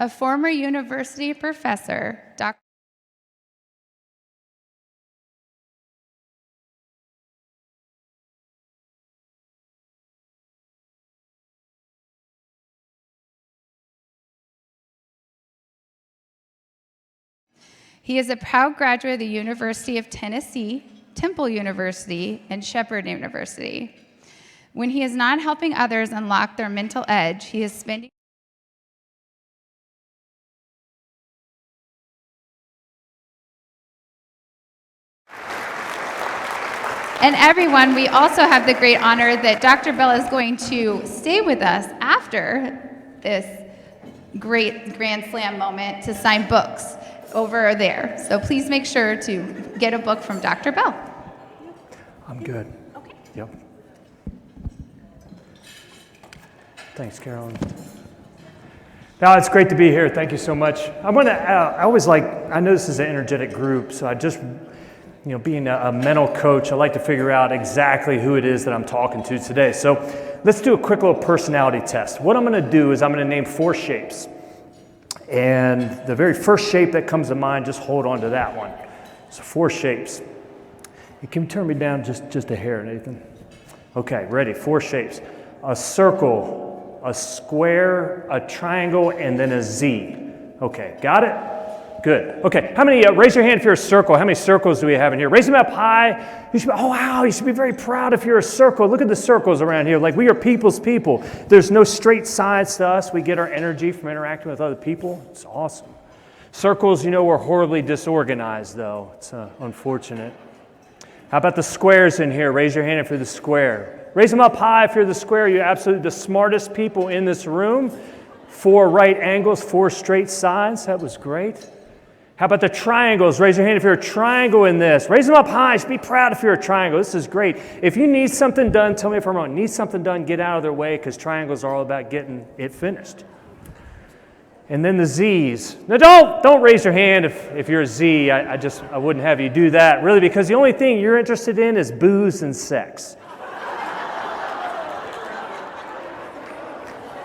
a former university professor, Dr. He is a proud graduate of the University of Tennessee, Temple University, and Shepherd University. When he is not helping others unlock their mental edge, he is spending. And everyone, we also have the great honor that Dr. Bell is going to stay with us after this great Grand Slam moment to sign books over there. So please make sure to get a book from Dr. Bell. I'm good. Okay. Yep. Thanks, Carolyn. Now, it's great to be here. Thank you so much. I know this is an energetic group, so I just, being a mental coach, I like to figure out exactly who it is that I'm talking to today. So let's do a quick little personality test. What I'm going to do is I'm going to name 4 shapes. And the very first shape that comes to mind, just hold on to that one. So 4 shapes. You can turn me down just a hair, Nathan. Okay, ready, 4 shapes. A circle, a square, a triangle, and then a Z. Okay, got it? Good. Okay, how many, raise your hand if you're a circle. How many circles do we have in here? Raise them up high. You should be very proud if you're a circle. Look at the circles around here. Like, we are people's people. There's no straight sides to us. We get our energy from interacting with other people. It's awesome. Circles, we're horribly disorganized, though. It's unfortunate. How about the squares in here? Raise your hand if you're the square. Raise them up high if you're the square. You're absolutely the smartest people in this room. 4 right angles, 4 straight sides. That was great. How about the triangles? Raise your hand if you're a triangle in this. Raise them up high. Be proud if you're a triangle. This is great. If you need something done, tell me if I'm wrong. Need something done, get out of their way, because triangles are all about getting it finished. And then the Z's. Now don't raise your hand if you're a Z. I wouldn't have you do that, really, because the only thing you're interested in is booze and sex.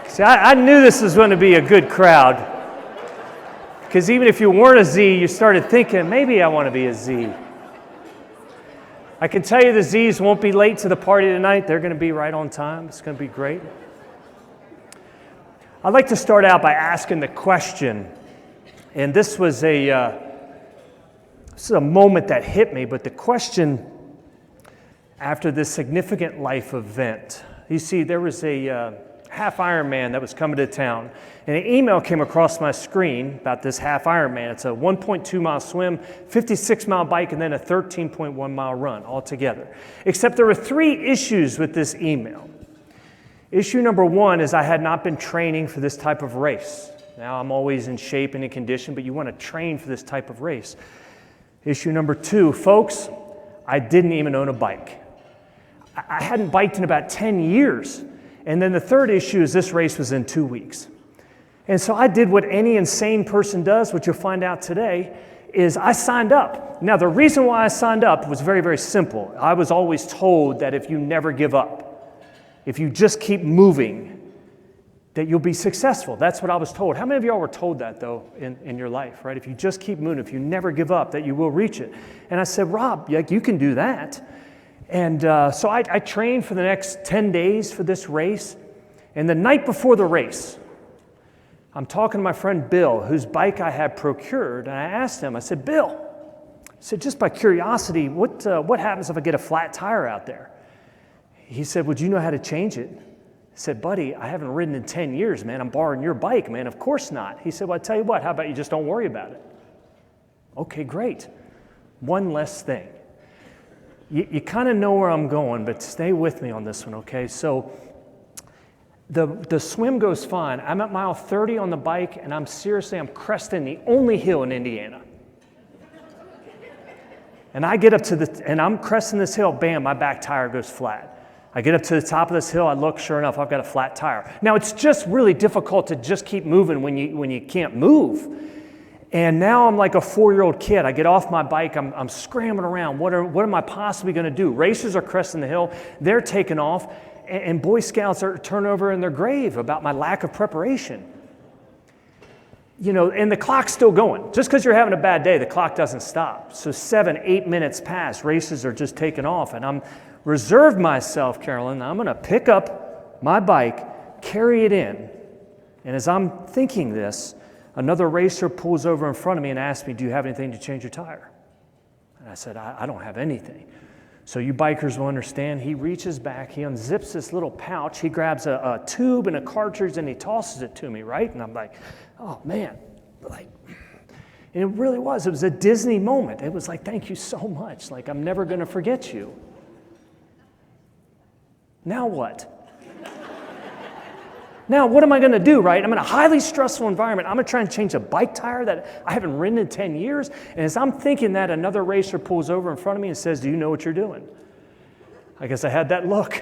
See, I knew this was going to be a good crowd. Because even if you weren't a Z, you started thinking, maybe I want to be a Z. I can tell you the Zs won't be late to the party tonight. They're going to be right on time. It's going to be great. I'd like to start out by asking the question, and this was a moment that hit me, but the question after this significant life event. You see, there was a half Ironman that was coming to town, and an email came across my screen about this half Ironman. It's a 1.2 mile swim, 56 mile bike, and then a 13.1 mile run all together. Except there were 3 issues with this email. Issue number 1 is I had not been training for this type of race. Now I'm always in shape and in condition, but you want to train for this type of race. Issue number 2, folks, I didn't even own a bike. I hadn't biked in about 10 years. And then the third issue is this race was in 2 weeks. And so I did what any insane person does, which you'll find out today, is I signed up. Now, the reason why I signed up was very, very simple. I was always told that if you never give up, if you just keep moving, that you'll be successful. That's what I was told. How many of y'all were told that, though, in your life, right? If you just keep moving, if you never give up, that you will reach it. And I said, Rob, you can do that. And so I trained for the next 10 days for this race. And the night before the race, I'm talking to my friend Bill, whose bike I had procured. And I asked him, I said, Bill, just by curiosity, what happens if I get a flat tire out there? He said, would you know how to change it? I said, buddy, I haven't ridden in 10 years, man. I'm borrowing your bike, man. Of course not. He said, well, I tell you what, how about you just don't worry about it? Okay, great. One less thing. You kind of know where I'm going, but stay with me on this one, okay? So the swim goes fine. I'm at mile 30 on the bike, and I'm cresting the only hill in Indiana. And I get up and I'm cresting this hill, bam, my back tire goes flat. I get up to the top of this hill, I look, sure enough, I've got a flat tire. Now, it's just really difficult to just keep moving when you can't move. And now I'm like a 4-year-old kid. I get off my bike, I'm scrambling around. What am I possibly going to do? Racers are cresting the hill, they're taking off, and Boy Scouts are turning over in their grave about my lack of preparation. and the clock's still going. Just because you're having a bad day, the clock doesn't stop. So 7, 8 minutes pass, races are just taking off, and I'm reserved myself, Carolyn, I'm going to pick up my bike, carry it in, and as I'm thinking this, another racer pulls over in front of me and asks me, do you have anything to change your tire? And I said, I don't have anything. So you bikers will understand, he reaches back, he unzips this little pouch, he grabs a tube and a cartridge and he tosses it to me, right? And I'm like, oh man, and it really was. It was a Disney moment. It was like, thank you so much. Like, I'm never going to forget you. Now what? Now, what am I going to do, right? I'm in a highly stressful environment. I'm going to try and change a bike tire that I haven't ridden in 10 years. And as I'm thinking that, another racer pulls over in front of me and says, do you know what you're doing? I guess I had that look.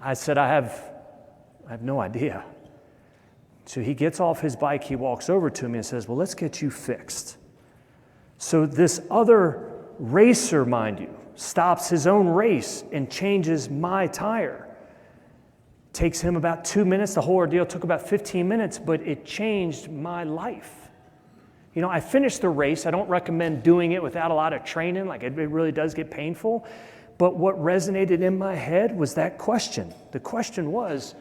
I said, I have no idea. So he gets off his bike, he walks over to me and says, well, let's get you fixed. So this other racer, mind you, stops his own race and changes my tire. Takes him about 2 minutes. The whole ordeal took about 15 minutes, but it changed my life. I finished the race. I don't recommend doing it without a lot of training. Like, it really does get painful. But what resonated in my head was that question. The question was,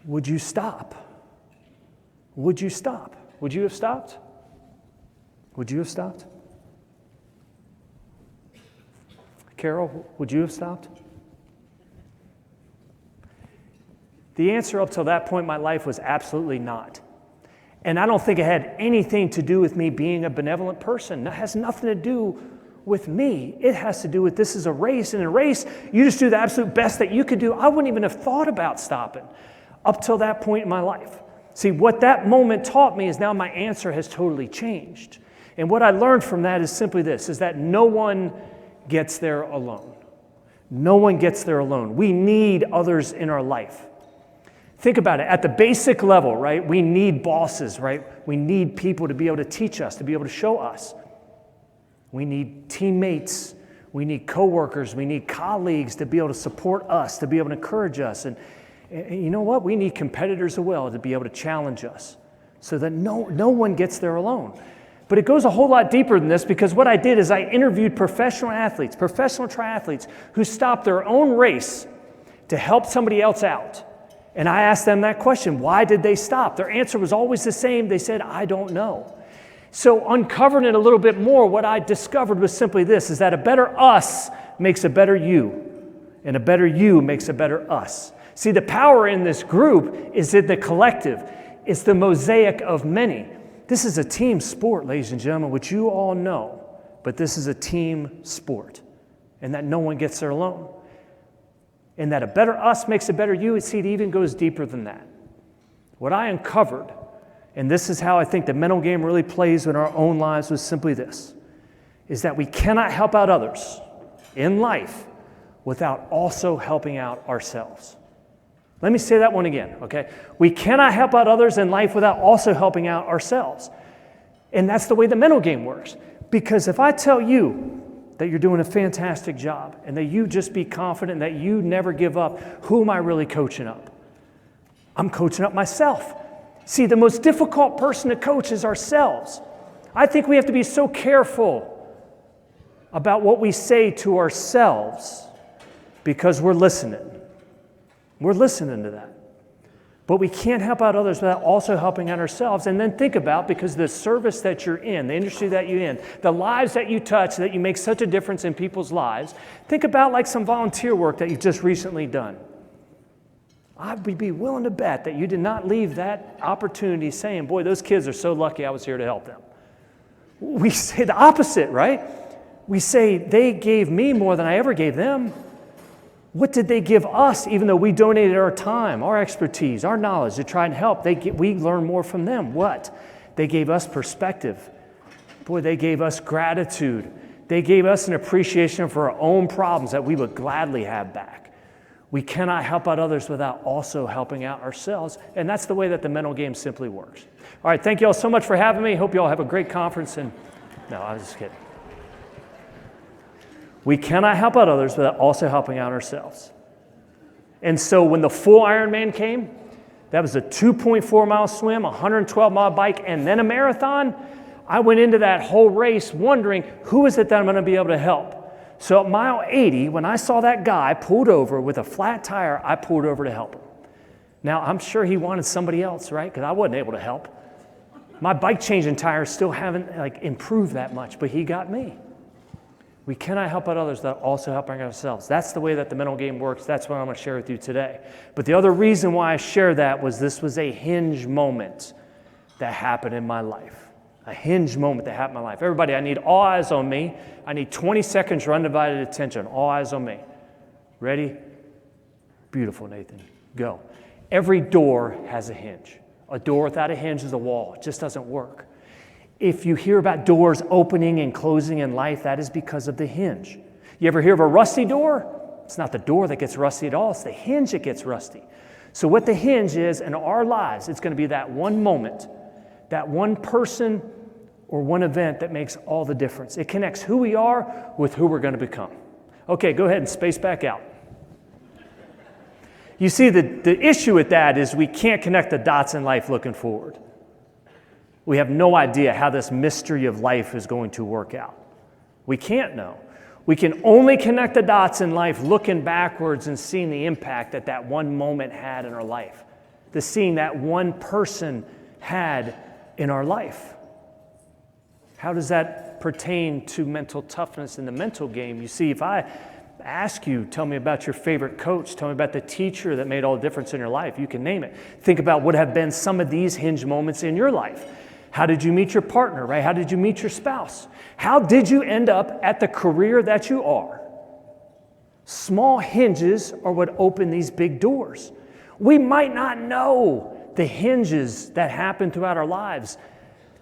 would you stop? Would you stop? Would you have stopped? Would you have stopped? Carol, would you have stopped? The answer up till that point in my life was absolutely not. And I don't think it had anything to do with me being a benevolent person. It has nothing to do with me. It has to do with this is a race. And in a race, you just do the absolute best that you could do. I wouldn't even have thought about stopping up till that point in my life. See, what that moment taught me is now my answer has totally changed. And what I learned from that is simply this, is that no one gets there alone. No one gets there alone. We need others in our life. Think about it. At the basic level, right, we need bosses, right? We need people to be able to teach us, to be able to show us. We need teammates. We need coworkers. We need colleagues to be able to support us, to be able to encourage us. And you know what? We need competitors as well to be able to challenge us so that no one gets there alone. But it goes a whole lot deeper than this, because what I did is I interviewed professional athletes, professional triathletes who stopped their own race to help somebody else out. And I asked them that question, why did they stop? Their answer was always the same. They said, I don't know. So uncovering it a little bit more, what I discovered was simply this, is that a better us makes a better you, and a better you makes a better us. See, the power in this group is in the collective. It's the mosaic of many. This is a team sport, ladies and gentlemen, which you all know, but this is a team sport, and that no one gets there alone. And that a better us makes a better you, see, it even goes deeper than that. What I uncovered, and this is how I think the mental game really plays in our own lives, was simply this, is that we cannot help out others in life without also helping out ourselves. Let me say that one again, okay? We cannot help out others in life without also helping out ourselves. And that's the way the mental game works. Because if I tell you that you're doing a fantastic job and that you just be confident that you never give up, who am I really coaching up? I'm coaching up myself. See, the most difficult person to coach is ourselves. I think we have to be so careful about what we say to ourselves because we're listening. We're listening to that. But we can't help out others without also helping out ourselves. And then think about, because the service that you're in, the industry that you're in, the lives that you touch, that you make such a difference in people's lives, think about like some volunteer work that you've just recently done. I would be willing to bet that you did not leave that opportunity saying, boy, those kids are so lucky I was here to help them. We say the opposite, right? We say they gave me more than I ever gave them. What did they give us, even though we donated our time, our expertise, our knowledge to try and help? We learn more from them. What? They gave us perspective. Boy, they gave us gratitude. They gave us an appreciation for our own problems that we would gladly have back. We cannot help out others without also helping out ourselves, and that's the way that the mental game simply works. All right, thank you all so much for having me. Hope you all have a great conference. No, I was just kidding. We cannot help out others without also helping out ourselves. And so when the full Ironman came, That was a 2.4 mile swim, a 112 mile bike, and then a marathon. I went into that whole race wondering, who is it that I'm going to be able to help? So at mile 80, when I saw that guy pulled over with a flat tire, I pulled over to help him. Now, I'm sure he wanted somebody else, right? Because I wasn't able to help. My bike changing tires still haven't improved that much, but he got me. We cannot help out others without also helping ourselves. That's the way that the mental game works. That's what I'm going to share with you today. But the other reason why I share that was this was a hinge moment that happened in my life. A hinge moment that happened in my life. Everybody, I need all eyes on me. I need 20 seconds for undivided attention. All eyes on me. Ready? Beautiful, Nathan. Go. Every door has a hinge. A door without a hinge is a wall. It just doesn't work. If you hear about doors opening and closing in life, that is because of the hinge. You ever hear of a rusty door? It's not the door that gets rusty at all. It's the hinge that gets rusty. So what the hinge is in our lives, it's going to be that one moment, that one person or one event that makes all the difference. It connects who we are with who we're going to become. Okay, go ahead and space back out. You see, the issue with that is we can't connect the dots in life looking forward. We have no idea how this mystery of life is going to work out. We can't know. We can only connect the dots in life looking backwards and seeing the impact that that one moment had in our life, the seeing that one person had in our life. How does that pertain to mental toughness in the mental game? You see, if I ask you, tell me about your favorite coach, tell me about the teacher that made all the difference in your life, you can name it. Think about what have been some of these hinge moments in your life. How did you meet your partner, right? How did you meet your spouse? How did you end up at the career that you are? Small hinges are what open these big doors. We might not know the hinges that happen throughout our lives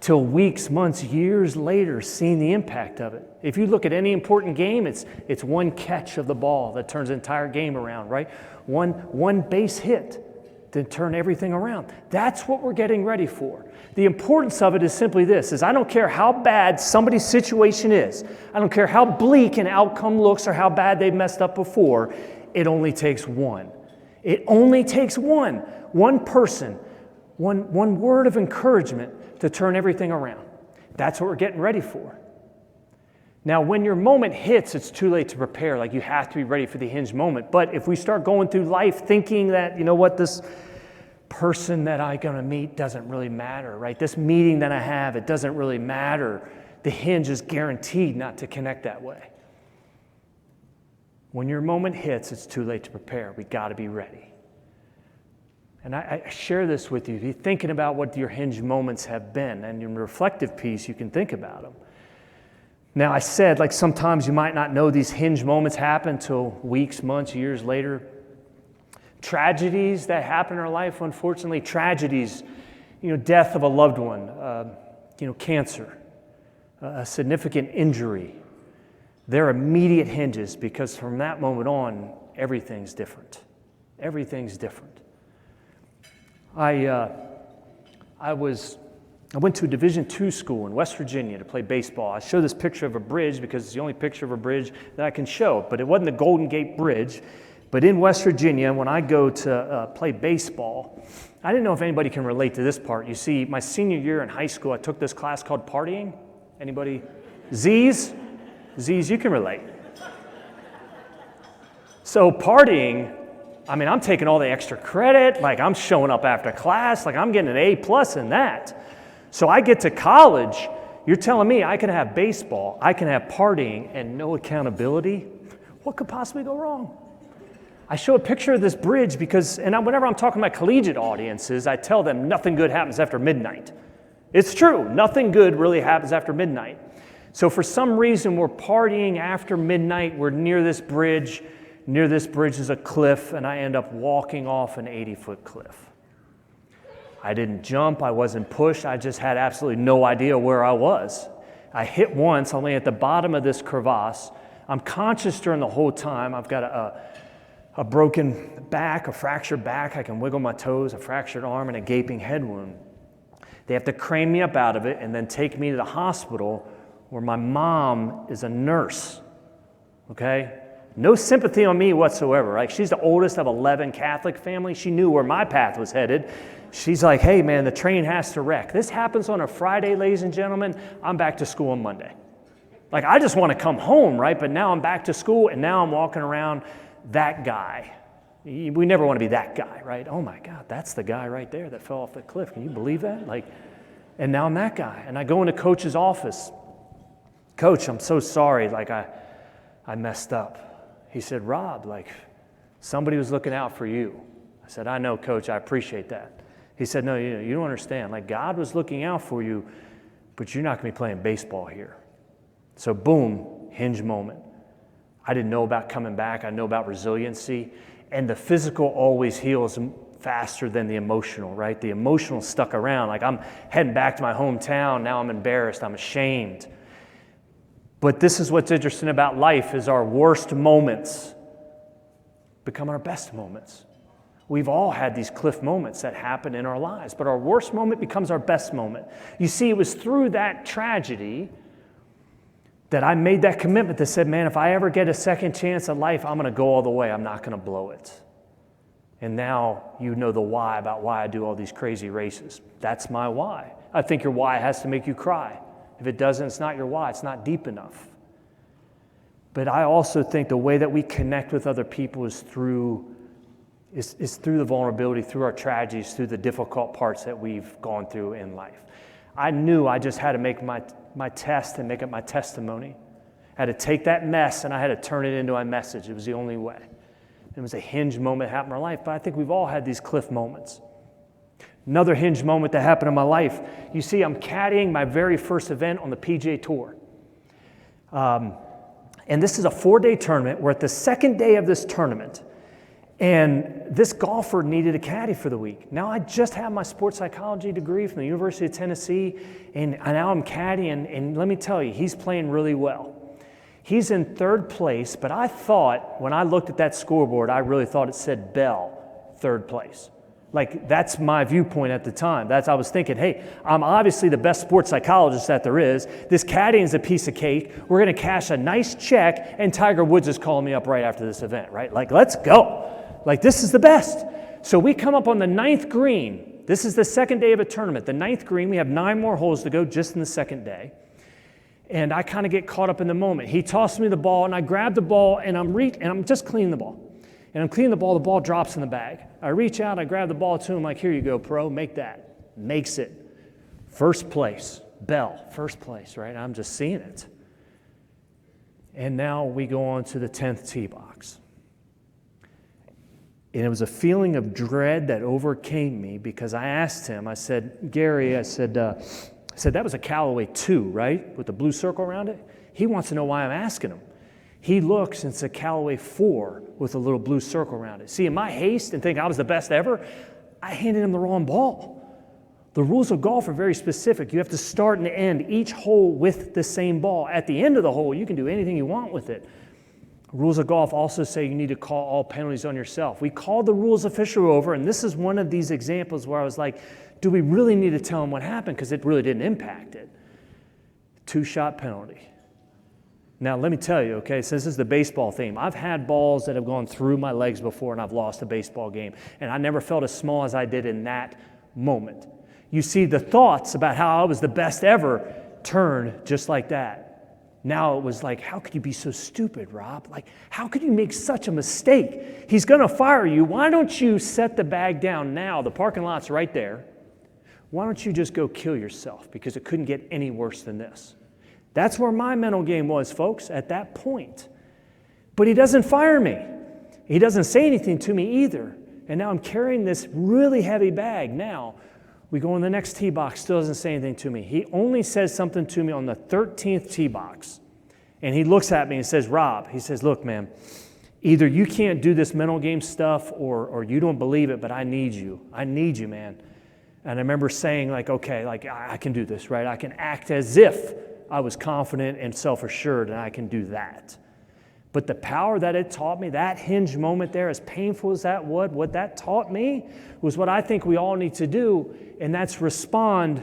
till weeks, months, years later, seeing the impact of it. If you look at any important game, it's one catch of the ball that turns the entire game around, right? One base hit to turn everything around. That's what we're getting ready for. The importance of it is simply this, is I don't care how bad somebody's situation is. I don't care how bleak an outcome looks or how bad they've messed up before. It only takes one. It only takes one person, one word of encouragement to turn everything around. That's what we're getting ready for. Now, when your moment hits, it's too late to prepare. Like, you have to be ready for the hinge moment. But if we start going through life thinking that, you know what, this person that I'm going to meet doesn't really matter, right? This meeting that I have, it doesn't really matter. The hinge is guaranteed not to connect that way. When your moment hits, it's too late to prepare. We got to be ready. And I share this with you. If you're thinking about what your hinge moments have been, and in the reflective piece, you can think about them. Now, I said, like, sometimes you might not know these hinge moments happen until weeks, months, years later. Tragedies that happen in our life, unfortunately, tragedies, death of a loved one, cancer, a significant injury. They're immediate hinges because from that moment on, everything's different. Everything's different. I went to a Division II school in West Virginia to play baseball. I show this picture of a bridge because it's the only picture of a bridge that I can show, but it wasn't the Golden Gate Bridge. But in West Virginia, when I go to play baseball, I didn't know if anybody can relate to this part. You see, my senior year in high school, I took this class called partying. Anybody? Z's, you can relate. So partying, I'm taking all the extra credit, like I'm showing up after class, like I'm getting an A+ in that. So I get to college, you're telling me I can have baseball, I can have partying, and no accountability? What could possibly go wrong? I show a picture of this bridge because, whenever I'm talking to my collegiate audiences, I tell them nothing good happens after midnight. It's true, nothing good really happens after midnight. So for some reason, we're partying after midnight, we're near this bridge. Near this bridge is a cliff, and I end up walking off an 80-foot cliff. I didn't jump, I wasn't pushed, I just had absolutely no idea where I was. I hit once, only at the bottom of this crevasse. I'm conscious during the whole time. I've got a broken back, a fractured back, I can wiggle my toes, a fractured arm, and a gaping head wound. They have to crane me up out of it and then take me to the hospital where my mom is a nurse, okay? No sympathy on me whatsoever, right? She's the oldest of 11 Catholic family. She knew where my path was headed. She's like, hey man, the train has to wreck. This happens on a Friday, ladies and gentlemen. I'm back to school on Monday. Like, I just want to come home, right? But now I'm back to school, and now I'm walking around that guy. We never want to be that guy, right? Oh my God, that's the guy right there that fell off the cliff. Can you believe that? Like, and now I'm that guy. And I go into Coach's office. Coach, I'm so sorry. Like, I messed up. He said, Rob, like, somebody was looking out for you. I said, I know, Coach, I appreciate that. He said, no, you don't understand. Like, God was looking out for you, but you're not going to be playing baseball here. So boom, Hinge moment. I didn't know about coming back. I know about resiliency. And the physical always heals faster than the emotional, right? The emotional stuck around. Like, I'm heading back to my hometown. Now I'm embarrassed. I'm ashamed. But this is what's interesting about life is our worst moments become our best moments. We've all had these cliff moments that happen in our lives, but our worst moment becomes our best moment. You see, it was through that tragedy that I made that commitment that said, man, if I ever get a second chance at life, I'm going to go all the way. I'm not going to blow it. And now you know the why about why I do all these crazy races. That's my why. I think your why has to make you cry. If it doesn't, it's not your why. It's not deep enough. But I also think the way that we connect with other people is through the vulnerability, through our tragedies, through the difficult parts that we've gone through in life. I knew I just had to make my test and make it my testimony. I had to take that mess and I had to turn it into a message. It was the only way. It was a Hinge moment that happened in our life, but I think we've all had these cliff moments. Another Hinge moment that happened in my life. You see, I'm caddying my very first event on the PGA Tour. And this is a 4-day tournament. We're at the second day of this tournament. And this golfer needed a caddy for the week. Now, I just have my sports psychology degree from the University of Tennessee, and now I'm caddying, and let me tell you, he's playing really well. He's in third place, but I thought, when I looked at that scoreboard, I really thought it said Bell, third place. Like, that's my viewpoint at the time. I was thinking, hey, I'm obviously the best sports psychologist that there is. This caddying is a piece of cake. We're going to cash a nice check, and Tiger Woods is calling me up right after this event, right? Like, let's go. Like, this is the best. So we come up on the 9th green. This is the second day of a tournament. The 9th green, we have 9 more holes to go just in the second day. And I kind of get caught up in the moment. He tosses me the ball, and I grab the ball, and I'm just cleaning the ball. And I'm cleaning the ball drops in the bag. I reach out, I grab the ball to him, like, here you go, pro, make that. Makes it. First place, Bell, first place, right? I'm just seeing it. And now we go on to the 10th tee box. And it was a feeling of dread that overcame me because I asked him, I said, Gary, that was a Callaway 2, right? With the blue circle around it. He wants to know why I'm asking him. He looks and it's a Callaway 4 with a little blue circle around it. See, in my haste and think I was the best ever, I handed him the wrong ball. The rules of golf are very specific. You have to start and end each hole with the same ball. At the end of the hole, you can do anything you want with it. Rules of golf also say you need to call all penalties on yourself. We called the rules official over, and this is one of these examples where I was like, do we really need to tell him what happened? Because it really didn't impact it. 2-shot penalty. Now, let me tell you, okay, since this is the baseball theme, I've had balls that have gone through my legs before, and I've lost a baseball game. And I never felt as small as I did in that moment. You see, the thoughts about how I was the best ever turned just like that. Now it was like, how could you be so stupid, Rob? Like, how could you make such a mistake? He's going to fire you. Why don't you set the bag down now? The parking lot's right there. Why don't you just go kill yourself? Because it couldn't get any worse than this. That's where my mental game was, folks, at that point. But he doesn't fire me. He doesn't say anything to me either. And now I'm carrying this really heavy bag. Now, we go in the next tee box, still doesn't say anything to me. He only says something to me on the 13th tee box. And he looks at me and says, Rob, he says, look, man, either you can't do this mental game stuff or you don't believe it, but I need you. I need you, man. And I remember saying, like, okay, like, I can do this, right? I can act as if I was confident and self-assured, and I can do that. But the power that it taught me, that Hinge moment there, as painful as that was, what that taught me was what I think we all need to do, and that's respond,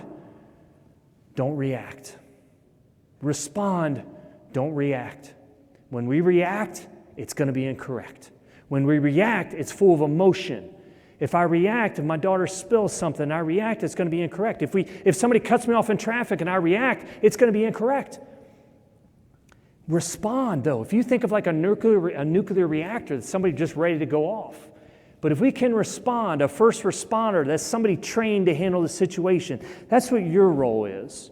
don't react. Respond, don't react. When we react, it's going to be incorrect. When we react, it's full of emotion. If I react, if my daughter spills something, I react, it's going to be incorrect. If somebody cuts me off in traffic and I react, it's going to be incorrect. Respond, though. If you think of like a nuclear reactor, that's somebody just ready to go off. But if we can respond, a first responder, that's somebody trained to handle the situation. That's what your role is.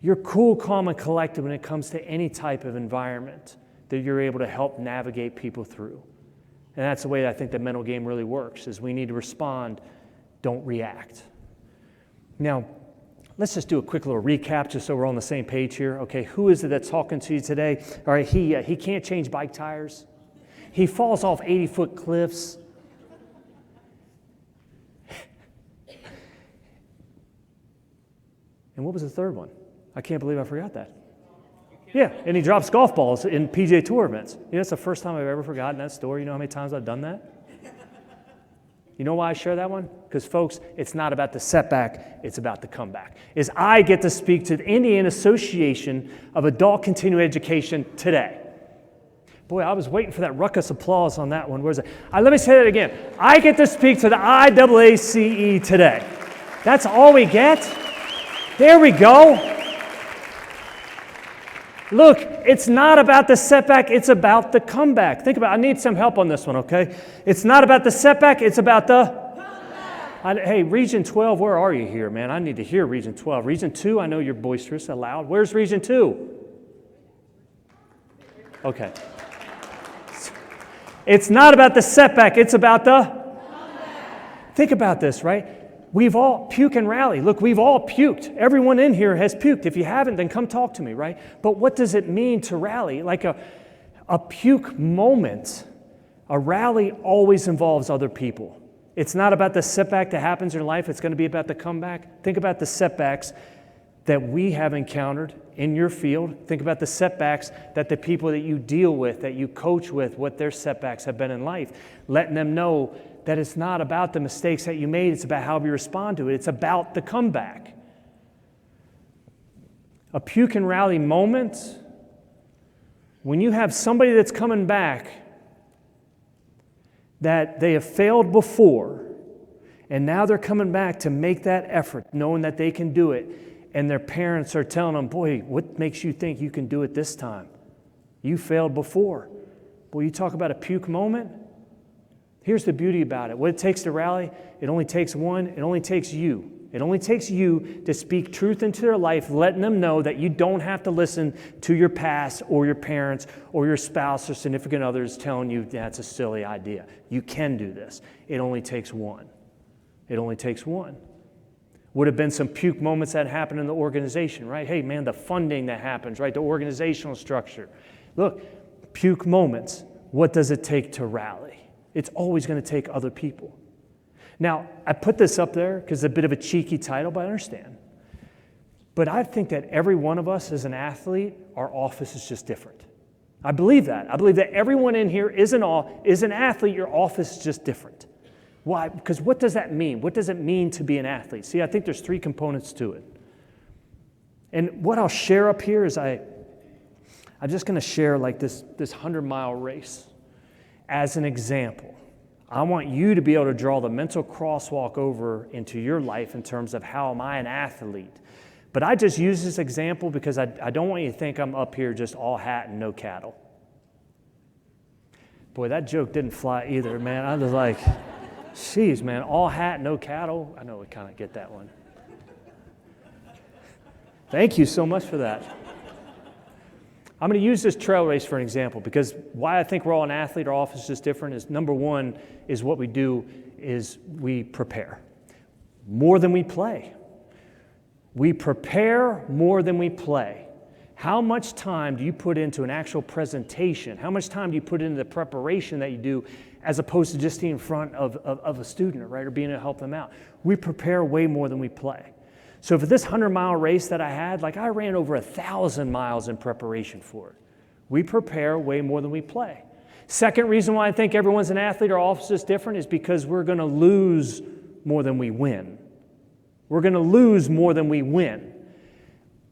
You're cool, calm, and collected when it comes to any type of environment that you're able to help navigate people through. And that's the way I think the mental game really works, is we need to respond, don't react. Now, let's just do a quick little recap just so we're on the same page here. Okay, who is it that's talking to you today? All right, he can't change bike tires. He falls off 80-foot cliffs. And what was the third one? I can't believe I forgot that. Yeah, and he drops golf balls in PGA Tour events. You know, it's the first time I've ever forgotten that story. You know how many times I've done that? You know why I share that one? Because, folks, it's not about the setback, it's about the comeback. I get to speak to the Indiana Association of Adult Continuing Education today. Boy, I was waiting for that ruckus applause on that one. Where's it? Let me say that again. I get to speak to the IAACE today. That's all we get? There we go. Look, it's not about the setback, it's about the comeback. Think about it. I need some help on this one, okay? It's not about the setback, it's about the comeback. Hey, Region 12, where are you here, man? I need to hear Region 12. Region 2, I know you're boisterous and loud. Where's Region 2? Okay. It's not about the setback, it's about the comeback. Think about this, right? We've all puke and rally. Look, we've all puked. Everyone in here has puked. If you haven't, then come talk to me, right? But what does it mean to rally? Like a puke moment, a rally always involves other people. It's not about the setback that happens in your life. It's going to be about the comeback. Think about the setbacks that we have encountered in your field. Think about the setbacks that the people that you deal with, that you coach with, what their setbacks have been in life. Letting them know that it's not about the mistakes that you made, it's about how we respond to it. It's about the comeback. A puke and rally moment, when you have somebody that's coming back that they have failed before, and now they're coming back to make that effort, knowing that they can do it, and their parents are telling them, boy, what makes you think you can do it this time? You failed before. Boy, you talk about a puke moment. Here's the beauty about it. What it takes to rally, it only takes one. It only takes you. It only takes you to speak truth into their life, letting them know that you don't have to listen to your past or your parents or your spouse or significant others telling you that's a silly idea. You can do this. It only takes one. It only takes one. Would have been some puke moments that happened in the organization, right? Hey, man, the funding that happens, right? The organizational structure. Look, puke moments. What does it take to rally? It's always going to take other people. Now, I put this up there because it's a bit of a cheeky title, but I understand. But I think that every one of us as an athlete, our office is just different. I believe that. I believe that everyone in here is an athlete, your office is just different. Why? Because what does that mean? What does it mean to be an athlete? See, I think there's three components to it. And what I'll share up here is I'm just going to share like this 100-mile race as an example. I want you to be able to draw the mental crosswalk over into your life in terms of how am I an athlete. But I just use this example because I don't want you to think I'm up here just all hat and no cattle. Boy, that joke didn't fly either, man. I was like, geez, man, all hat, no cattle. I know we kind of get that one. Thank you so much for that. I'm going to use this trail race for an example because why I think we're all an athlete, our office is just different, is number one is what we do is we prepare more than we play. We prepare more than we play. How much time do you put into an actual presentation? How much time do you put into the preparation that you do as opposed to just being in front of a student, right, or being able to help them out? We prepare way more than we play. So for this 100-mile race that I had, like I ran over 1,000 miles in preparation for it. We prepare way more than we play. Second reason why I think everyone's an athlete or office is different is because we're going to lose more than we win. We're going to lose more than we win.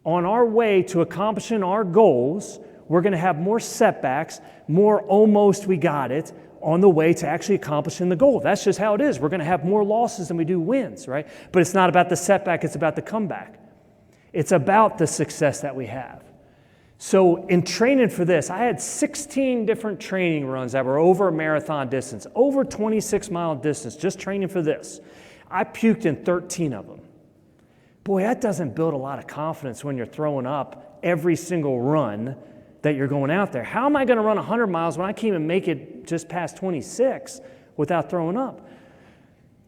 On our way to accomplishing our goals, we're going to have more setbacks, more almost we got it on the way to actually accomplishing the goal. That's just how it is. We're going to have more losses than we do wins, right? But it's not about the setback, it's about the comeback. It's about the success that we have. So in training for this, I had 16 different training runs that were over a marathon distance, over 26-mile distance, just training for this. I puked in 13 of them. Boy, that doesn't build a lot of confidence when you're throwing up every single run that you're going out there. How am I going to run 100 miles when I can't even make it just past 26 without throwing up?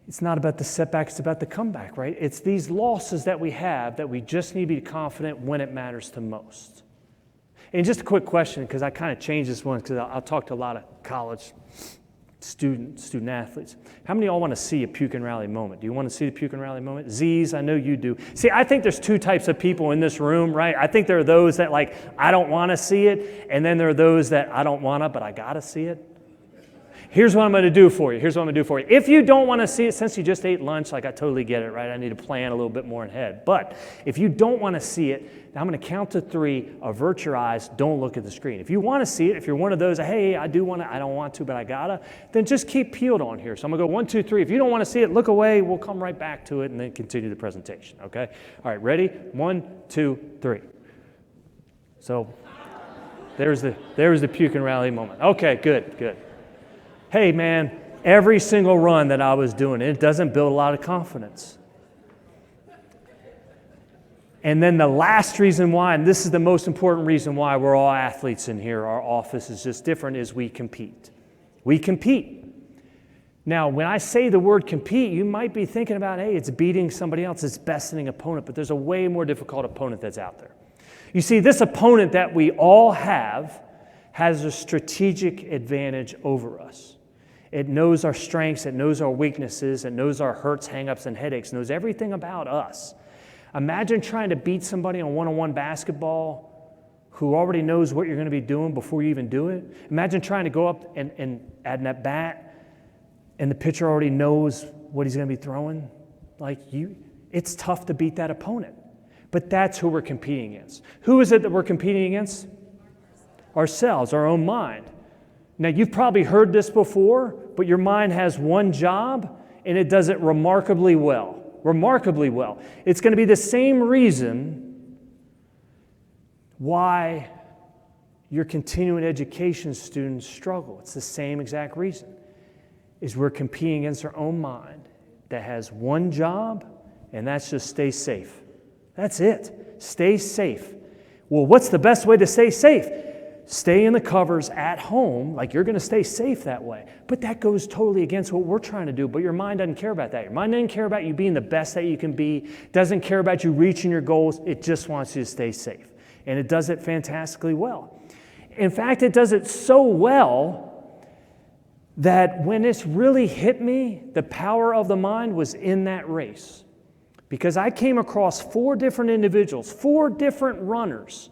It's not about the setback, it's about the comeback, right? It's these losses that we have that we just need to be confident when it matters the most. And just a quick question, because I kind of changed this one, because I'll talk to a lot of college student athletes. How many of y'all want to see a puke and rally moment? Do you want to see the puke and rally moment? Z's, I know you do. See, I think there's two types of people in this room, right? I think there are those that like, I don't want to see it, and then there are those that I don't want to, but I got to see it. Here's what I'm going to do for you. If you don't want to see it, since you just ate lunch, like I totally get it, right? I need to plan a little bit more ahead. But if you don't want to see it, I'm going to count to 3, avert your eyes, don't look at the screen. If you want to see it, if you're one of those, hey, I do want to, I don't want to, but I gotta, then just keep peeled on here. So I'm going to go 1, 2, 3. If you don't want to see it, look away. We'll come right back to it and then continue the presentation, okay? All right, ready? 1, 2, 3. So there's the puke and rally moment. Okay, good. Hey, man, every single run that I was doing, it doesn't build a lot of confidence. And then the last reason why, and this is the most important reason why we're all athletes in here, our office is just different, is we compete. We compete. Now, when I say the word compete, you might be thinking about, hey, it's beating somebody else, it's besting an opponent, but there's a way more difficult opponent that's out there. You see, this opponent that we all have has a strategic advantage over us. It knows our strengths, it knows our weaknesses, it knows our hurts, hang-ups, and headaches, knows everything about us. Imagine trying to beat somebody on one-on-one basketball who already knows what you're going to be doing before you even do it. Imagine trying to go up and add that bat, and the pitcher already knows what he's going to be throwing. It's tough to beat that opponent. But that's who we're competing against. Who is it that we're competing against? Ourselves, our own mind. Now, you've probably heard this before, but your mind has one job, and it does it remarkably well. Remarkably well. It's going to be the same reason why your continuing education students struggle. It's the same exact reason. Is we're competing against our own mind that has one job, and that's just stay safe. That's it. Stay safe. Well, what's the best way to stay safe? Stay in the covers at home, like you're going to stay safe that way. But that goes totally against what we're trying to do, but your mind doesn't care about that. Your mind doesn't care about you being the best that you can be, doesn't care about you reaching your goals. It just wants you to stay safe. And it does it fantastically well. In fact, it does it so well that when this really hit me, the power of the mind was in that race. Because I came across 4 different individuals, 4 different runners,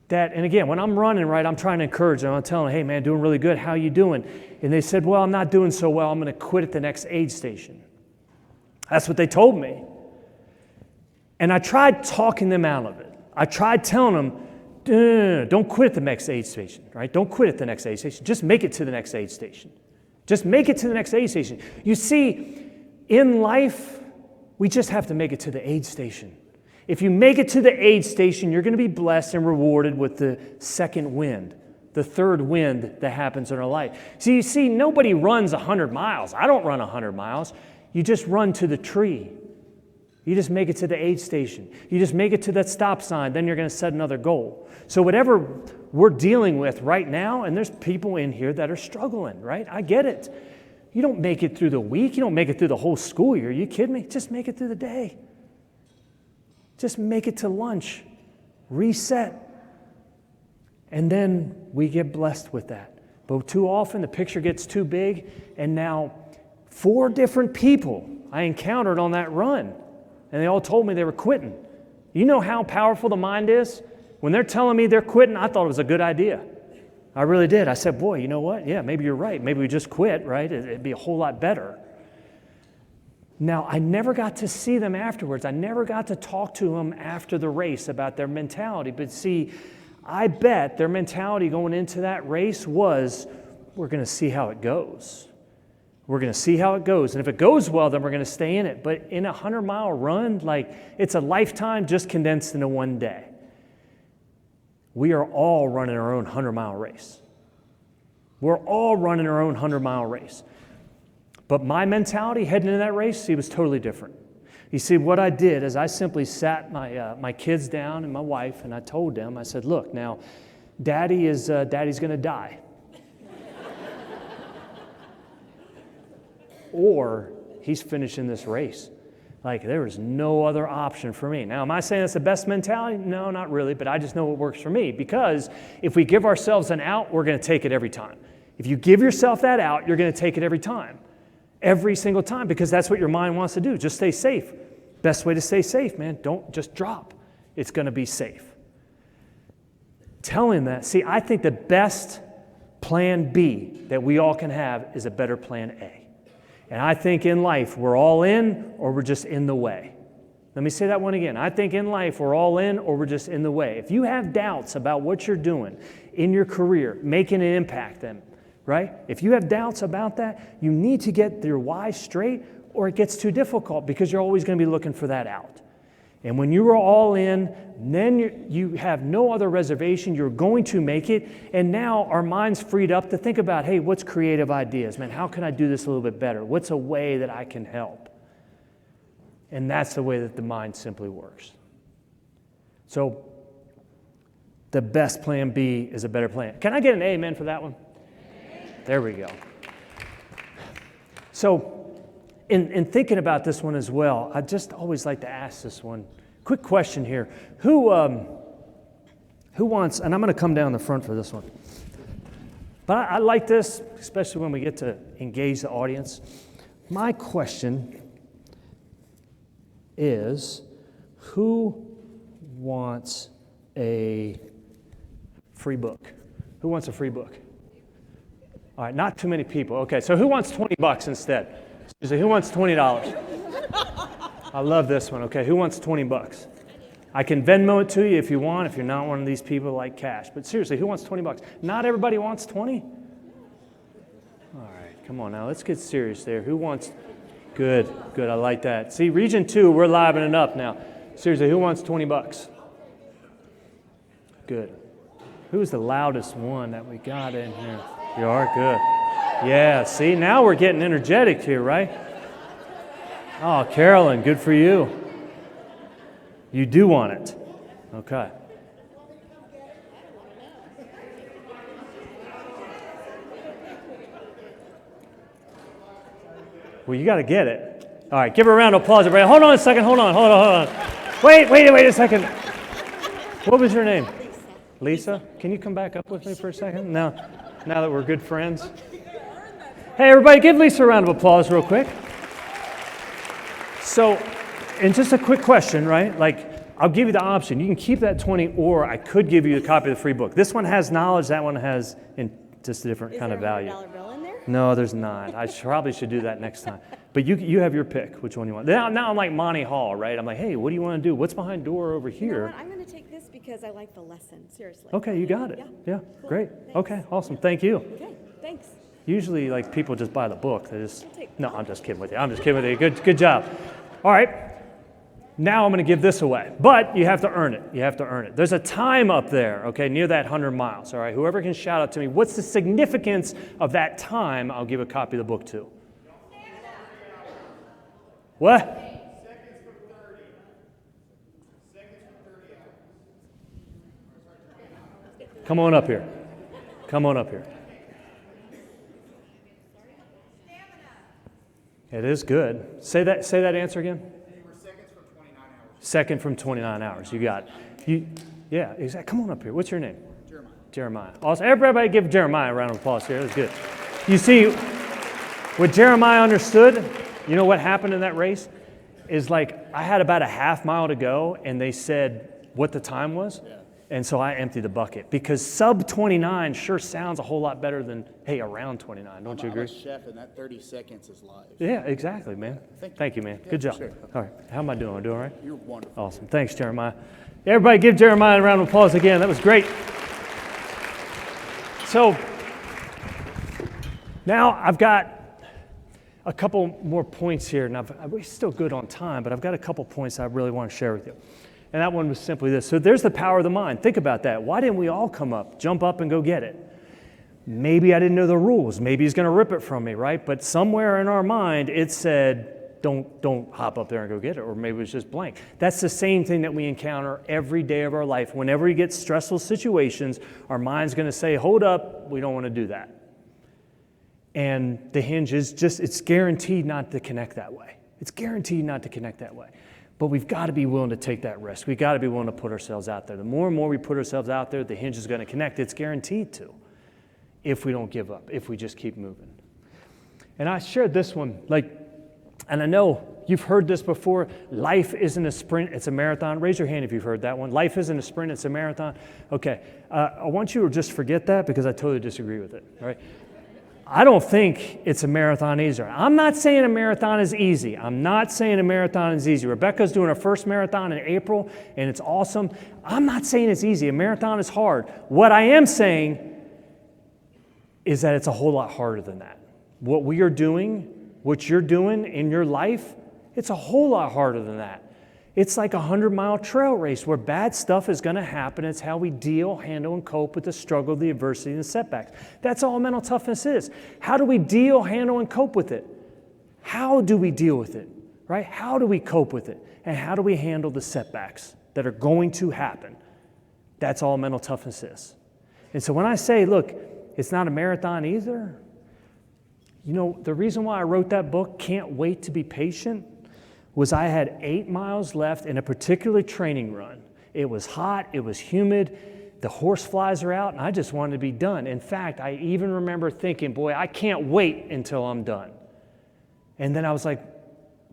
and again, when I'm running, right, I'm trying to encourage them. I'm telling them, hey, man, doing really good. How you doing? And they said, well, I'm not doing so well. I'm going to quit at the next aid station. That's what they told me. And I tried talking them out of it. I tried telling them, don't quit at the next aid station, right? Don't quit at the next aid station. Just make it to the next aid station. Just make it to the next aid station. You see, in life, we just have to make it to the aid station. If you make it to the aid station, you're going to be blessed and rewarded with the second wind, the third wind that happens in our life. So you see, nobody runs 100 miles. I don't run 100 miles. You just run to the tree. You just make it to the aid station. You just make it to that stop sign. Then you're going to set another goal. So whatever we're dealing with right now, and there's people in here that are struggling, right? I get it. You don't make it through the week. You don't make it through the whole school year. Are you kidding me? Just make it through the day. Just make it to lunch, reset, and then we get blessed with that. But too often the picture gets too big, and now 4 different people I encountered on that run, and they all told me they were quitting. You know how powerful the mind is? When they're telling me they're quitting, I thought it was a good idea. I really did. I said, boy, you know what? Yeah, maybe you're right. Maybe we just quit, right? It'd be a whole lot better. Now, I never got to see them afterwards. I never got to talk to them after the race about their mentality. But see, I bet their mentality going into that race was, we're going to see how it goes. We're going to see how it goes. And if it goes well, then we're going to stay in it. But in a 100-mile run, like, it's a lifetime just condensed into one day. We are all running our own 100-mile race. We're all running our own 100-mile race. But my mentality heading into that race, see, was totally different. You see, what I did is I simply sat my kids down and my wife, and I told them, I said, look, now, Daddy's going to die. Or he's finishing this race. Like, there is no other option for me. Now, am I saying that's the best mentality? No, not really, but I just know what works for me, because if we give ourselves an out, we're going to take it every time. If you give yourself that out, you're going to take it every time. Every single time, because that's what your mind wants to do. Just stay safe. Best way to stay safe, man. Don't just drop. It's going to be safe. Telling that, see, I think the best plan B that we all can have is a better plan A. And I think in life, we're all in or we're just in the way. Let me say that one again. I think in life, we're all in or we're just in the way. If you have doubts about what you're doing in your career, making an impact then, right? If you have doubts about that, you need to get your why straight, or it gets too difficult, because you're always going to be looking for that out. And when you are all in, then you have no other reservation. You're going to make it. And now our mind's freed up to think about, hey, what's creative ideas? Man, how can I do this a little bit better? What's a way that I can help? And that's the way that the mind simply works. So the best plan B is a better plan. Can I get an amen for that one? There we go. So in thinking about this one as well, I just always like to ask this one. Quick question here. Who wants, and I'm going to come down the front for this one, but I like this, especially when we get to engage the audience. My question is, who wants a free book? Who wants a free book? All right, not too many people. Okay, so who wants $20 instead? Seriously, who wants $20? I love this one. Okay, who wants $20? I can Venmo it to you if you want, if you're not one of these people who like cash. But seriously, who wants $20? Not everybody wants 20? All right, come on now, let's get serious there. Who wants? Good, I like that. See, Region 2, we're livening up now. Seriously, who wants $20? Good. Who's the loudest one that we got in here? You are? Good. Yeah, see, now we're getting energetic here, right? Oh, Carolyn, good for you. You do want it. Okay. Well, you got to get it. All right, give her a round of applause, everybody. Hold on a second. Hold on. Wait a second. What was your name? Lisa? Can you come back up with me for a second? Now that we're good friends. Hey, everybody, give Lisa a round of applause real quick. So, and just a quick question, right? Like, I'll give you the option. You can keep that 20, or I could give you a copy of the free book. This one has knowledge. That one has just a different kind of value. Is there a $100 bill in there? No, there's not. I probably should do that next time. But you have your pick, which one you want. Now I'm like Monty Hall, right? I'm like, hey, what do you want to do? What's behind door over here? You know what? I'm going to take this because I like the lesson, seriously. Okay, you got it. Yeah, Cool. great. Thanks. Okay, awesome. Thank you. Okay, thanks. Usually, like, people just buy the book. They just, no, I'm just kidding with you. Good job. All right. Now I'm going to give this away, but you have to earn it. There's a time up there, okay, near that 100 miles, all right? Whoever can shout out to me, what's the significance of that time, I'll give a copy of the book to. What? Seconds from 30. Come on up here. It is good. Say that answer again. Second from 29 hours. You got it. Yeah, exactly. Come on up here. What's your name? Jeremiah. Also, everybody give Jeremiah a round of applause here. That's good. You see, what Jeremiah understood, you know what happened in that race? Is like, I had about a half mile to go, and they said what the time was. Yeah. And so I empty the bucket because sub 29 sure sounds a whole lot better than, hey, around 29. Don't you agree? I'm a chef, and that 30 seconds is live. Yeah, exactly, man. Thank you, man. Good job. sure. All right. How am I doing? Doing all right? You're wonderful. Awesome. Thanks, Jeremiah. Everybody give Jeremiah a round of applause again. That was great. So now I've got a couple more points here. Now, we're still good on time, but I've got a couple points I really want to share with you. And that one was simply this. So there's the power of the mind. Think about that. Why didn't we all jump up and go get it? Maybe I didn't know the rules. Maybe he's going to rip it from me, right? But somewhere in our mind, it said, don't hop up there and go get it. Or maybe it was just blank. That's the same thing that we encounter every day of our life. Whenever we get stressful situations, our mind's going to say, hold up, we don't want to do that. And the Hinge is it's guaranteed not to connect that way. It's guaranteed not to connect that way. But we've got to be willing to take that risk. We've got to be willing to put ourselves out there. The more and more we put ourselves out there, the Hinge is going to connect. It's guaranteed to, if we don't give up, if we just keep moving. And I shared this one, and I know you've heard this before. Life isn't a sprint, it's a marathon. Raise your hand if you've heard that one. Life isn't a sprint, it's a marathon. Okay, I want you to just forget that because I totally disagree with it, all right? I don't think it's a marathon either. I'm not saying a marathon is easy. I'm not saying a marathon is easy. Rebecca's doing her first marathon in April, and it's awesome. I'm not saying it's easy. A marathon is hard. What I am saying is that it's a whole lot harder than that. What we are doing, what you're doing in your life, it's a whole lot harder than that. It's like a 100-mile trail race where bad stuff is going to happen. It's how we deal, handle, and cope with the struggle, the adversity, and the setbacks. That's all mental toughness is. How do we deal, handle, and cope with it? How do we deal with it, right? How do we cope with it? And how do we handle the setbacks that are going to happen? That's all mental toughness is. And so when I say, look, it's not a marathon either, you know, the reason why I wrote that book, Can't Wait to Be Patient, was I had 8 miles left in a particular training run. It was hot, it was humid, the horse flies are out, and I just wanted to be done. In fact, I even remember thinking, boy, I can't wait until I'm done. And then I was like,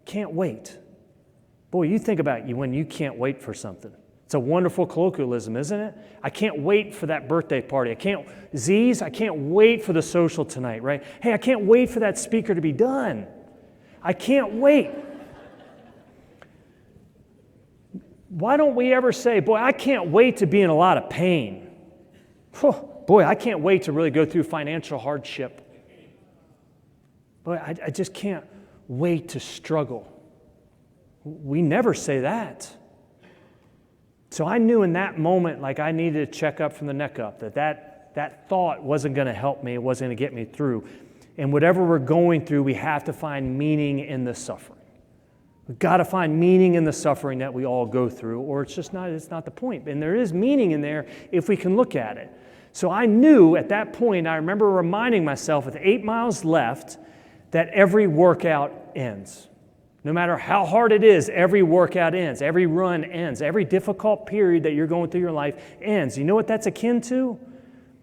can't wait. Boy, you think about you when you can't wait for something. It's a wonderful colloquialism, isn't it? I can't wait for that birthday party. I can't wait for the social tonight, right? Hey, I can't wait for that speaker to be done. I can't wait. Why don't we ever say, boy, I can't wait to be in a lot of pain. Boy, I can't wait to really go through financial hardship. Boy, I just can't wait to struggle. We never say that. So I knew in that moment, like I needed to check up from the neck up, that thought wasn't going to help me. It wasn't going to get me through. And whatever we're going through, we have to find meaning in the suffering. We've got to find meaning in the suffering that we all go through, or it's not the point. And there is meaning in there if we can look at it. So I knew at that point, I remember reminding myself with 8 miles left, that every workout ends. No matter how hard it is, every workout ends, every run ends, every difficult period that you're going through your life ends. You know what that's akin to?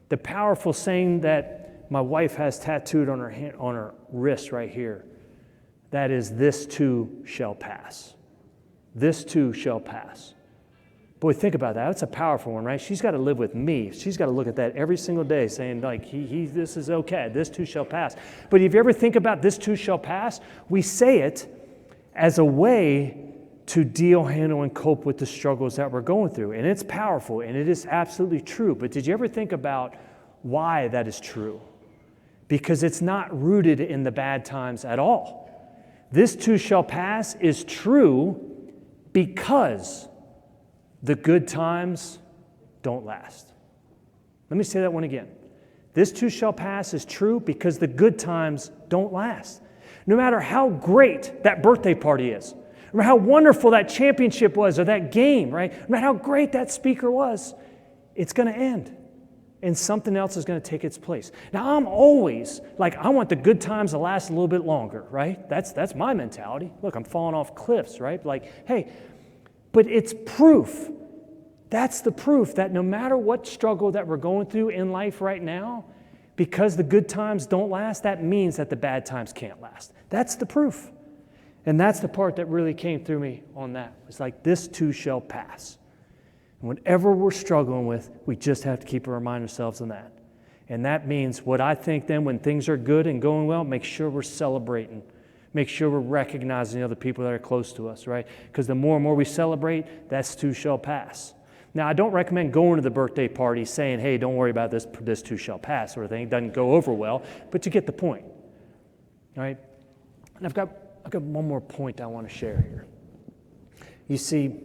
The powerful saying that my wife has tattooed on her wrist right here. That is, this too shall pass. This too shall pass. Boy, think about that. That's a powerful one, right? She's got to live with me. She's got to look at that every single day saying, like, this is okay. This too shall pass. But if you ever think about this too shall pass, we say it as a way to deal, handle, and cope with the struggles that we're going through. And it's powerful, and it is absolutely true. But did you ever think about why that is true? Because it's not rooted in the bad times at all. This too shall pass is true because the good times don't last. Let me say that one again. This too shall pass is true because the good times don't last. No matter how great that birthday party is, no matter how wonderful that championship was or that game, right? No matter how great that speaker was, it's going to end. And something else is going to take its place. Now, I'm always like, I want the good times to last a little bit longer, right? That's my mentality. Look, I'm falling off cliffs, right? Like, hey, but it's proof. That's the proof that no matter what struggle that we're going through in life right now, because the good times don't last, that means that the bad times can't last. That's the proof. And that's the part that really came through me on that. It's like, this too shall pass. And whatever we're struggling with, we just have to keep remind ourselves of that. And that means what I think then when things are good and going well, make sure we're celebrating. Make sure we're recognizing the other people that are close to us, right? Because the more and more we celebrate, that too shall pass. Now, I don't recommend going to the birthday party saying, hey, don't worry about this too shall pass, sort of thing. It doesn't go over well, but you get the point, right? And I've got one more point I want to share here. You see,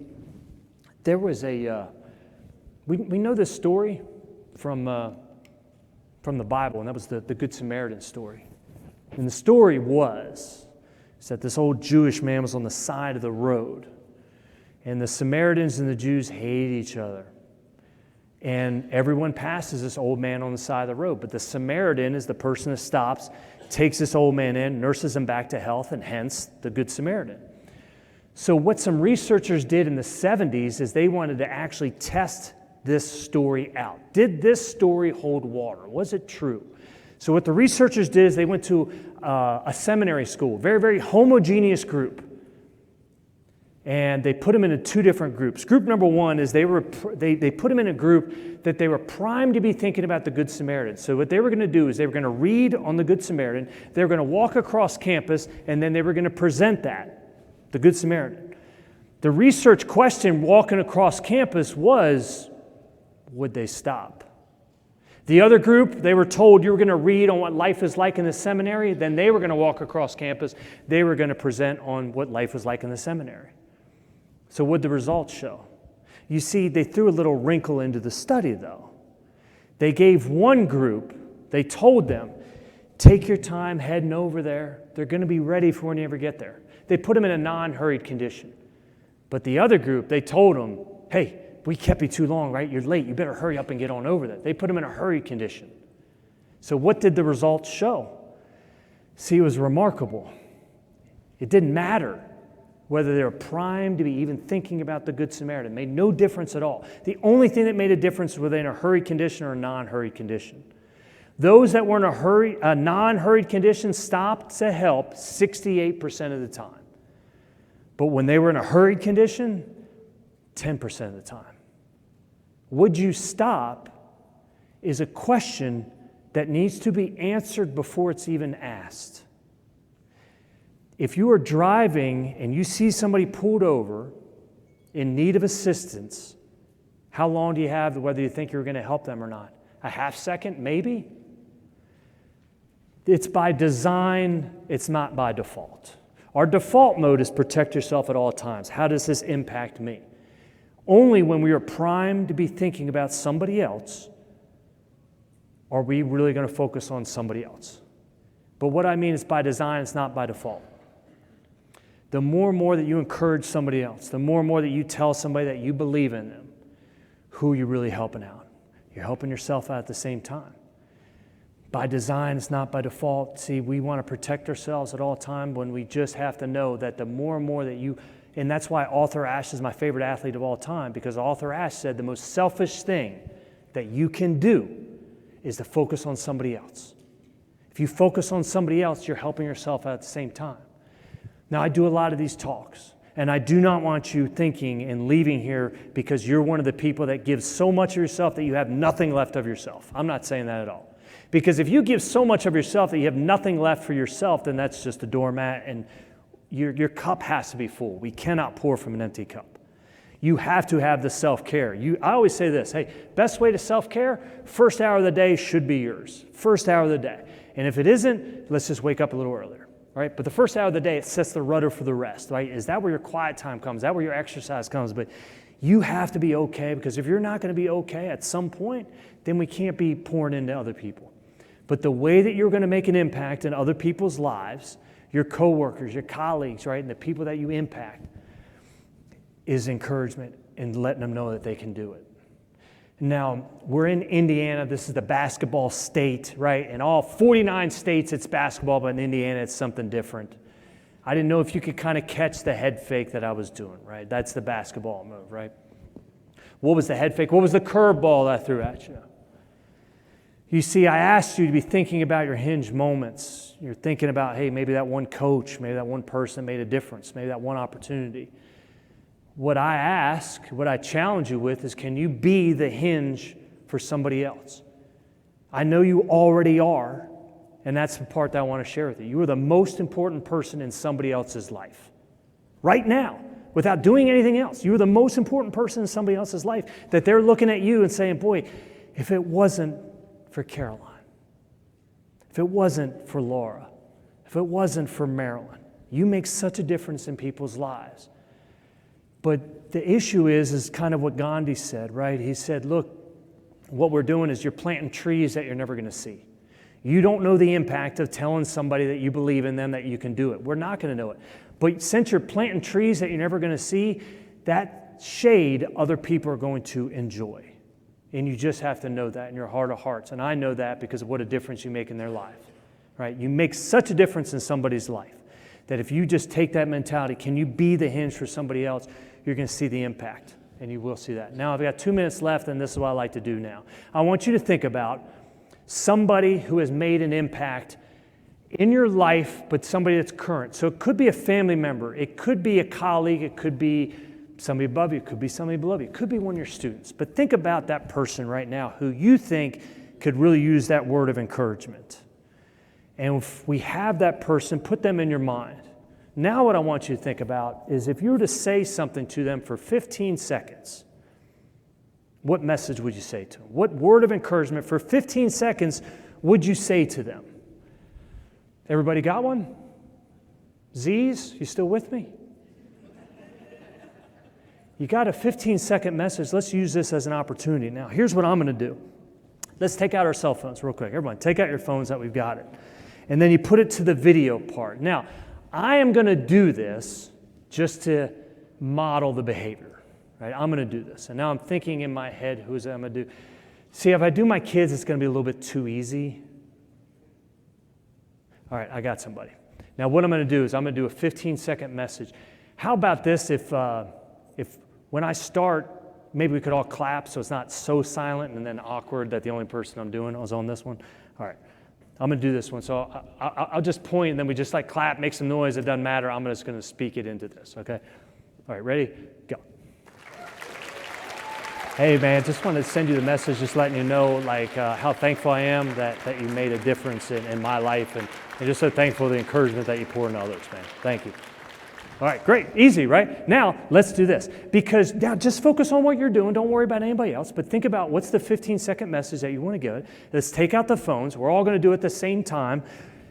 there was we know this story from the Bible, and that was the Good Samaritan story. And the story was that this old Jewish man was on the side of the road, and the Samaritans and the Jews hated each other. And everyone passes this old man on the side of the road, but the Samaritan is the person that stops, takes this old man in, nurses him back to health, and hence the Good Samaritan. So what some researchers did in the 70s is they wanted to actually test this story out. Did this story hold water? Was it true? So what the researchers did is they went to a seminary school, very, very homogeneous group. And they put them into two different groups. Group number one is they put them in a group that they were primed to be thinking about the Good Samaritan. So what they were going to do is they were going to read on the Good Samaritan, they were going to walk across campus, and then they were going to present the Good Samaritan. The research question walking across campus was, would they stop? The other group, they were told you were going to read on what life is like in the seminary, then they were going to walk across campus, they were going to present on what life was like in the seminary. So what did the results show? You see, they threw a little wrinkle into the study, though. They gave one group, they told them, take your time heading over there. They're going to be ready for when you ever get there. They put them in a non-hurried condition. But the other group, they told them, hey, we kept you too long, right? You're late. You better hurry up and get on over there. They put them in a hurried condition. So what did the results show? See, it was remarkable. It didn't matter whether they were primed to be even thinking about the Good Samaritan. It made no difference at all. The only thing that made a difference was whether in a hurried condition or a non-hurried condition. Those that were in a non-hurried condition stopped to help 68% of the time. But when they were in a hurried condition, 10% of the time. Would you stop is a question that needs to be answered before it's even asked. If you are driving and you see somebody pulled over in need of assistance, how long do you have whether you think you're going to help them or not? A half second, maybe? It's by design, it's not by default. Our default mode is protect yourself at all times. How does this impact me? Only when we are primed to be thinking about somebody else are we really going to focus on somebody else. But what I mean is by design, it's not by default. The more and more that you encourage somebody else, the more and more that you tell somebody that you believe in them, who are you really helping out? You're helping yourself out at the same time. By design, it's not by default. See, we want to protect ourselves at all times when we just have to know that the more and more that you, and that's why Arthur Ashe is my favorite athlete of all time, because Arthur Ashe said the most selfish thing that you can do is to focus on somebody else. If you focus on somebody else, you're helping yourself out at the same time. Now, I do a lot of these talks, and I do not want you thinking and leaving here because you're one of the people that gives so much of yourself that you have nothing left of yourself. I'm not saying that at all. Because if you give so much of yourself that you have nothing left for yourself, then that's just a doormat, and your cup has to be full. We cannot pour from an empty cup. You have to have the self-care. I always say this, hey, best way to self-care, first hour of the day should be yours. First hour of the day. And if it isn't, let's just wake up a little earlier. Right? But the first hour of the day, it sets the rudder for the rest, right? Is that where your quiet time comes? Is that where your exercise comes? But you have to be okay, because if you're not going to be okay at some point, then we can't be pouring into other people. But the way that you're going to make an impact in other people's lives, your coworkers, your colleagues, right, and the people that you impact, is encouragement and letting them know that they can do it. Now, we're in Indiana. This is the basketball state, right? In all 49 states, it's basketball, but in Indiana, it's something different. I didn't know if you could kind of catch the head fake that I was doing, right? That's the basketball move, right? What was the head fake? What was the curveball that I threw at you? You see, I asked you to be thinking about your Hinge moments. You're thinking about, hey, maybe that one coach, maybe that one person made a difference, maybe that one opportunity. What I challenge you with is, can you be the hinge for somebody else? I know you already are, and that's the part that I want to share with you. You are the most important person in somebody else's life. Right now, without doing anything else, you are the most important person in somebody else's life, that they're looking at you and saying, boy, if it wasn't for Caroline, if it wasn't for Laura, if it wasn't for Marilyn, you make such a difference in people's lives. But the issue is kind of what Gandhi said, right? He said, look, what we're doing is you're planting trees that you're never going to see. You don't know the impact of telling somebody that you believe in them, that you can do it. We're not going to know it. But since you're planting trees that you're never going to see, that shade other people are going to enjoy. And you just have to know that in your heart of hearts. And I know that because of what a difference you make in their life, right? You make such a difference in somebody's life that if you just take that mentality, can you be the hinge for somebody else, you're going to see the impact. And you will see that. Now, I've got 2 minutes left, and this is what I like to do now. I want you to think about somebody who has made an impact in your life, but somebody that's current. So it could be a family member. It could be a colleague. It could be somebody above you. It could be somebody below you. It could be one of your students. But think about that person right now who you think could really use that word of encouragement. And if we have that person, put them in your mind. Now what I want you to think about is if you were to say something to them for 15 seconds, what message would you say to them? What word of encouragement for 15 seconds would you say to them? Everybody got one? Z's, you still with me? You got a 15-second message. Let's use this as an opportunity. Now, here's what I'm going to do. Let's take out our cell phones real quick. Everyone, take out your phones that we've got it. And then you put it to the video part. Now, I am going to do this just to model the behavior, right? I'm going to do this. And now I'm thinking in my head, who's I'm going to do? See, if I do my kids, it's going to be a little bit too easy. All right, I got somebody. Now, what I'm going to do is I'm going to do a 15-second message. How about this if when I start, maybe we could all clap so it's not so silent and then awkward that the only person I'm doing is on this one? All right. I'm going to do this one. So I'll just point, and then we just like clap, make some noise. It doesn't matter. I'm just going to speak it into this, okay? All right, ready? Go. Hey, man, just wanted to send you the message, just letting you know like how thankful I am that you made a difference in my life, and just so thankful for the encouragement that you pour into others, man. Thank you. All right, great. Easy, right? Now, let's do this. Because now just focus on what you're doing. Don't worry about anybody else. But think about what's the 15-second message that you want to give. Let's take out the phones. We're all going to do it at the same time.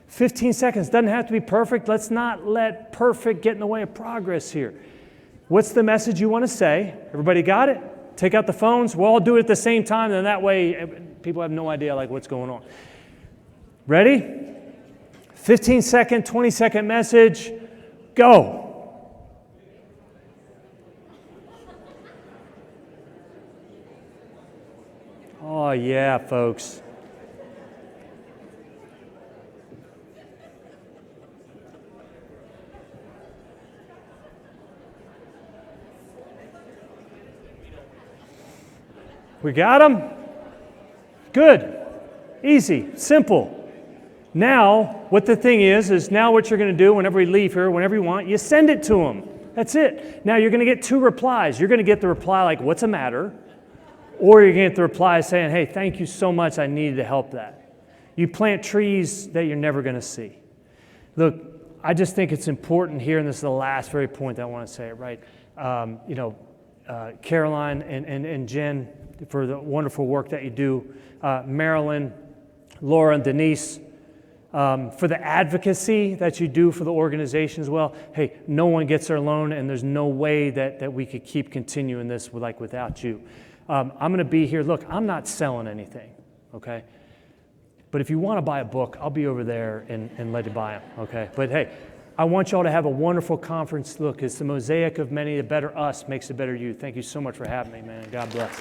15 seconds. Doesn't have to be perfect. Let's not let perfect get in the way of progress here. What's the message you want to say? Everybody got it? Take out the phones. We'll all do it at the same time. And that way, people have no idea like what's going on. Ready? 15-second, 20-second message. Go. Oh, yeah, folks. We got them? Good. Easy. Simple. Now, what the thing is now what you're going to do whenever we leave here, whenever you want, you send it to them. That's it. Now, you're going to get 2 replies. You're going to get the reply like, what's the matter? Or you're going to get the reply saying, hey, thank you so much, I needed to help that. You plant trees that you're never going to see. Look, I just think it's important here, and this is the last very point that I want to say, right? Caroline and Jen, for the wonderful work that you do. Marilyn, Laura, and Denise, for the advocacy that you do for the organization as well. Hey, no one gets there alone, and there's no way that we could keep continuing this without you. I'm going to be here. Look, I'm not selling anything, okay? But if you want to buy a book, I'll be over there and let you buy them, okay? But hey, I want y'all to have a wonderful conference. Look, it's the mosaic of many. The better us makes the better you. Thank you so much for having me, man. God bless.